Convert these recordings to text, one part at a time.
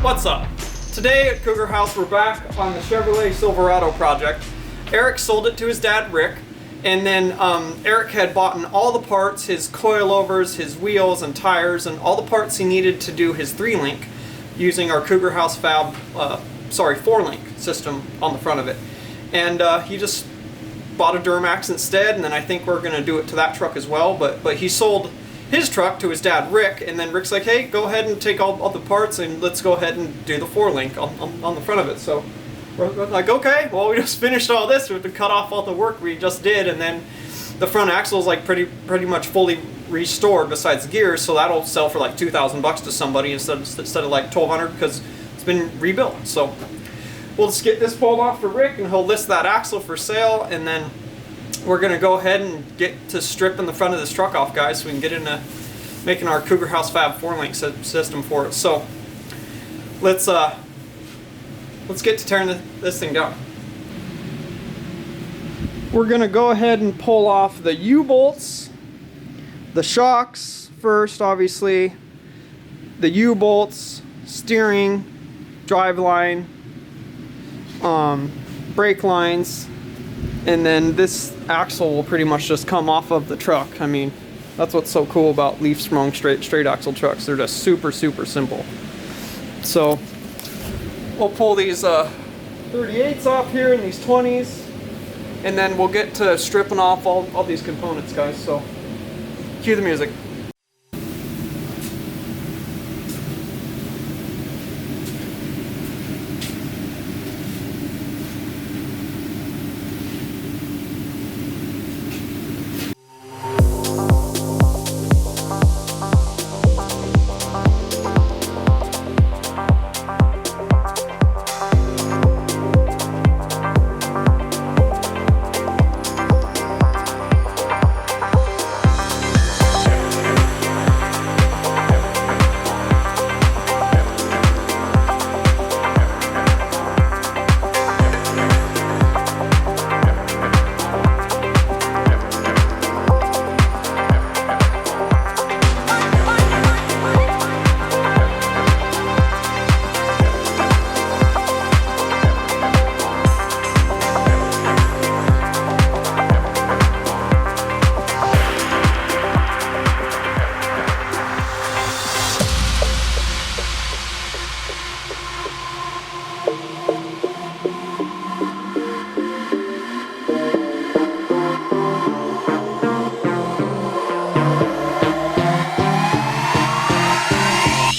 What's up? Today at Cougar House we're back on the Chevrolet Silverado project. Eric sold it to his dad Rick, and then Eric had bought all the parts, his coilovers, his wheels and tires, and all the parts he needed to do his 3-link using our Cougar House Fab, 4-link system on the front of it. And he just bought a Duramax instead, and then I think we're going to do it to that truck as well, but he sold his truck to his dad Rick, and then Rick's like, hey, go ahead and take all the parts and let's go ahead and do the 4-link on the front of it. So we're like, okay, well, we just finished all this. We have to cut off all the work we just did, and then the front axle is like pretty much fully restored besides gears, so that'll sell for like $2,000 to somebody instead of like $1,200 because it's been rebuilt. So we'll just get this pulled off for Rick, and he'll list that axle for sale, and then we're going to go ahead and get to stripping the front of this truck off, guys, so we can get into making our Cougar House Fab 4-link system for it. So let's get to tearing this thing down. We're going to go ahead and pull off the U-bolts, the shocks first, obviously, the U-bolts, steering, drive line, brake lines, and then this axle will pretty much just come off of the truck. I mean, that's what's so cool about leaf sprung straight axle trucks. They're just super simple. So we'll pull these 38s off here and these 20s, and then we'll get to stripping off all these components, guys. So cue the music.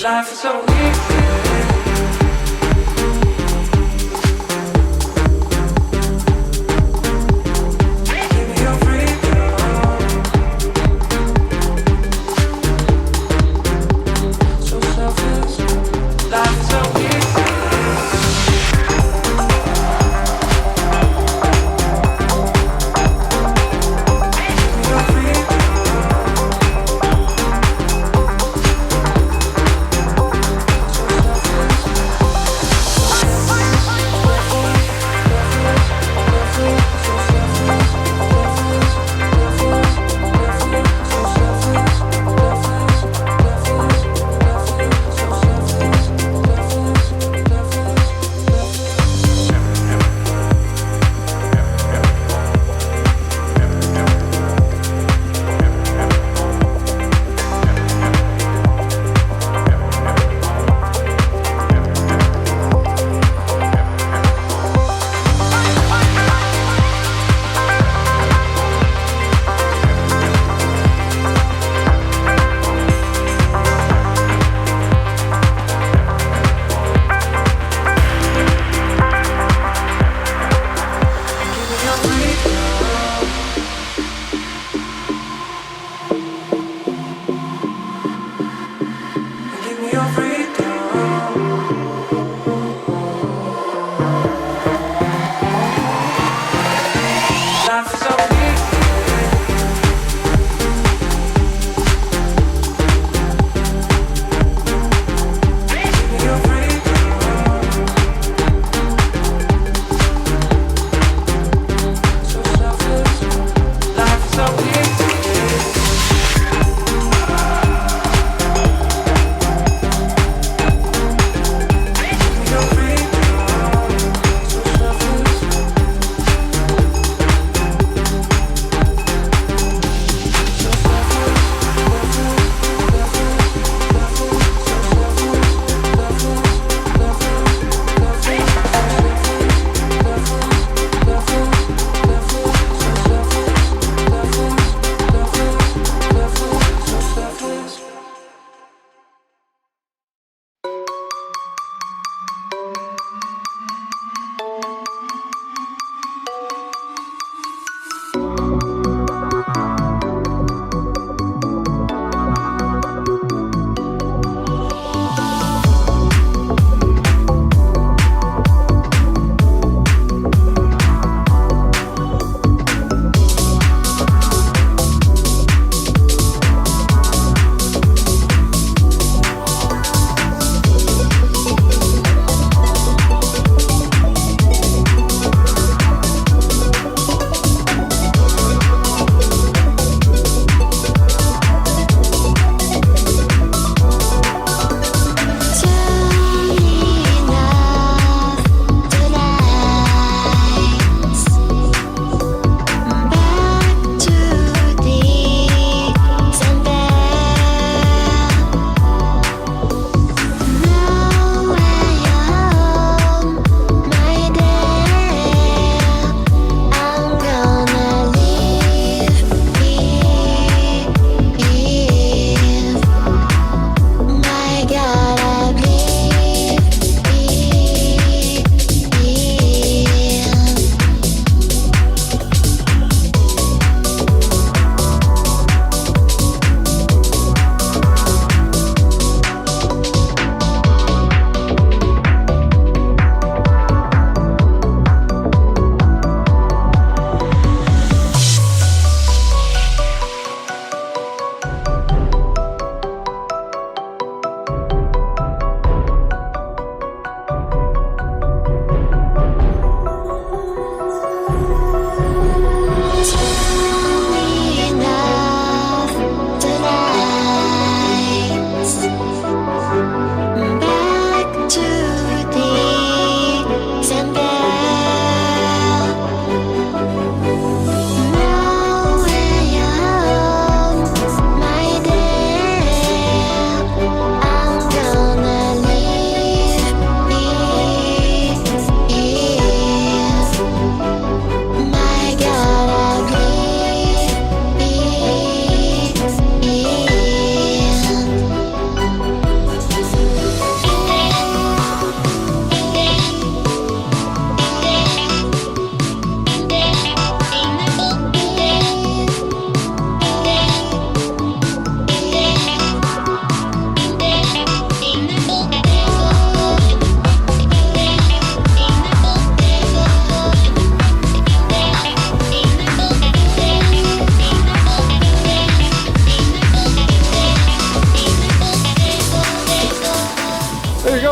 Life is so easy.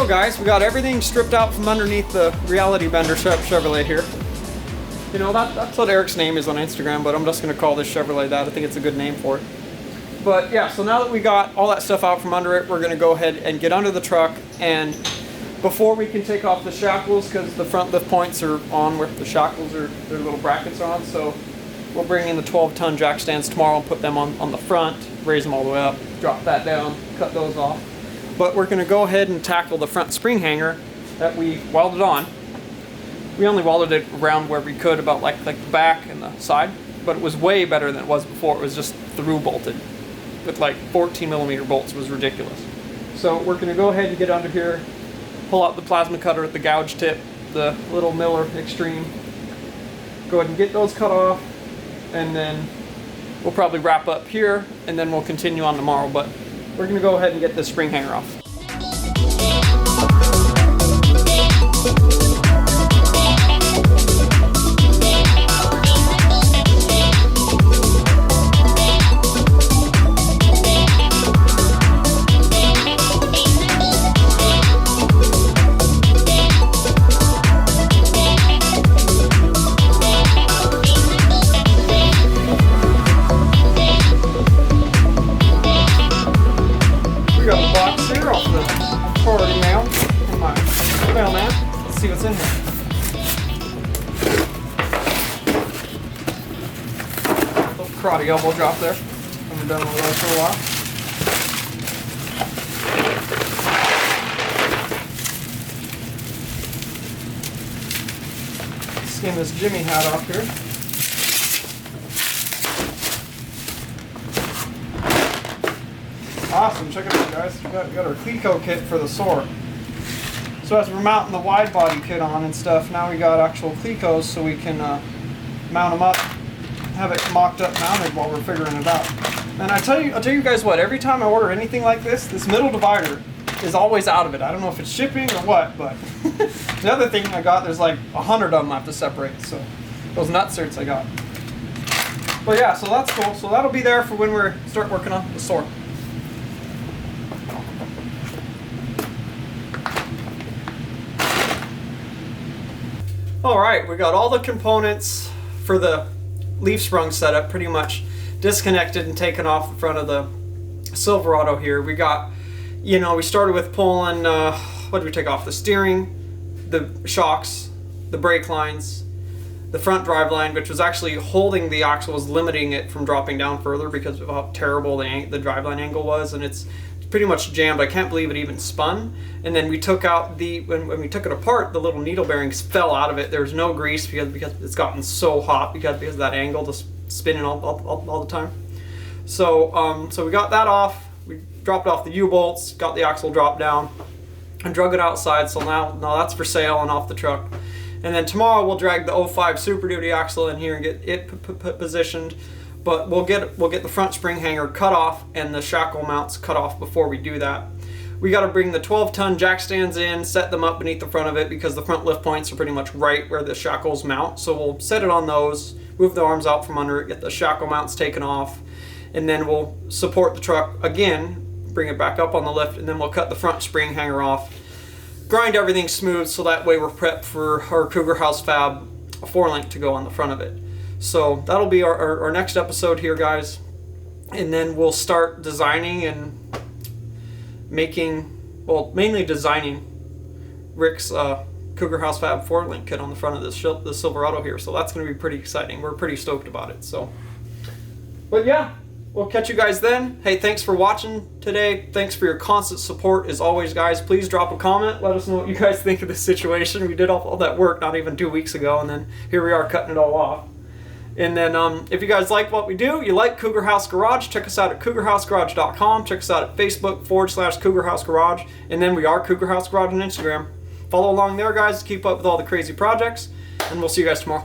go, guys. We got everything stripped out from underneath the Reality Bender Chevrolet here. You know, that's what Eric's name is on Instagram, but I'm just going to call this Chevrolet that. I think it's a good name for it. But yeah, so now that we got all that stuff out from under it, we're going to go ahead and get under the truck. And before we can take off the shackles, because the front lift points are on where the shackles are, their little brackets are on, so we'll bring in the 12-ton jack stands tomorrow and put them on the front, raise them all the way up, drop that down, cut those off. But we're going to go ahead and tackle the front spring hanger that we welded on. We only welded it around where we could, about like the back and the side, but it was way better than it was before. It was just through bolted with like 14mm bolts. It was ridiculous. So we're going to go ahead and get under here, pull out the plasma cutter at the gouge tip, the little Miller Extreme. Go ahead and get those cut off, and then we'll probably wrap up here, and then we'll continue on tomorrow. But we're going to go ahead and get this spring hanger off. See what's in here. Little karate elbow drop there. Haven't done one of those for a while. Skin this Jimmy hat off here. Awesome, check it out, guys. We got our Clico kit for the Soar. So as we're mounting the wide body kit on and stuff, now we got actual Clicos so we can mount them up, have it mocked up mounted while we're figuring it out. And I'll tell you guys what, every time I order anything like this middle divider is always out of it. I don't know if it's shipping or what, but the other thing I got, there's like 100 of them I have to separate, so those nutserts I got. But yeah, so that's cool. So that'll be there for when we start working on the Soar. Alright, we got all the components for the leaf sprung setup pretty much disconnected and taken off the front of the Silverado here. We got, you know, we started with pulling, what did we take off? The steering, the shocks, the brake lines, the front drive line, which was actually holding the axle, was limiting it from dropping down further because of how terrible the drive line angle was, and it's pretty much jammed. I can't believe it even spun. And then we took out when we took it apart, the little needle bearings fell out of it. There was no grease because it's gotten so hot because of that angle, just spinning all the time. So so we got that off. We dropped off the U-bolts, got the axle dropped down, and drug it outside. So now that's for sale and off the truck. And then tomorrow we'll drag the 05 Super Duty axle in here and get it positioned. But we'll get the front spring hanger cut off and the shackle mounts cut off before we do that. We got to bring the 12-ton jack stands in, set them up beneath the front of it because the front lift points are pretty much right where the shackles mount. So we'll set it on those, move the arms out from under it, get the shackle mounts taken off, and then we'll support the truck again, bring it back up on the lift, and then we'll cut the front spring hanger off, grind everything smooth so that way we're prepped for our Cougar House Fab 4-link to go on the front of it. So that'll be our next episode here, guys. And then we'll start designing and making, well, mainly designing Rick's Cougar House Fab 4-link kit on the front of the Silverado here. So that's going to be pretty exciting. We're pretty stoked about it. So, but yeah, we'll catch you guys then. Hey, thanks for watching today. Thanks for your constant support as always, guys. Please drop a comment. Let us know what you guys think of this situation. We did all that work not even 2 weeks ago, and then here we are cutting it all off. And then if you guys like what we do, you like Cougar House Garage, check us out at cougarhousegarage.com. Check us out at Facebook.com/Cougar House Garage. And then we are Cougar House Garage on Instagram. Follow along there, guys, to keep up with all the crazy projects. And we'll see you guys tomorrow.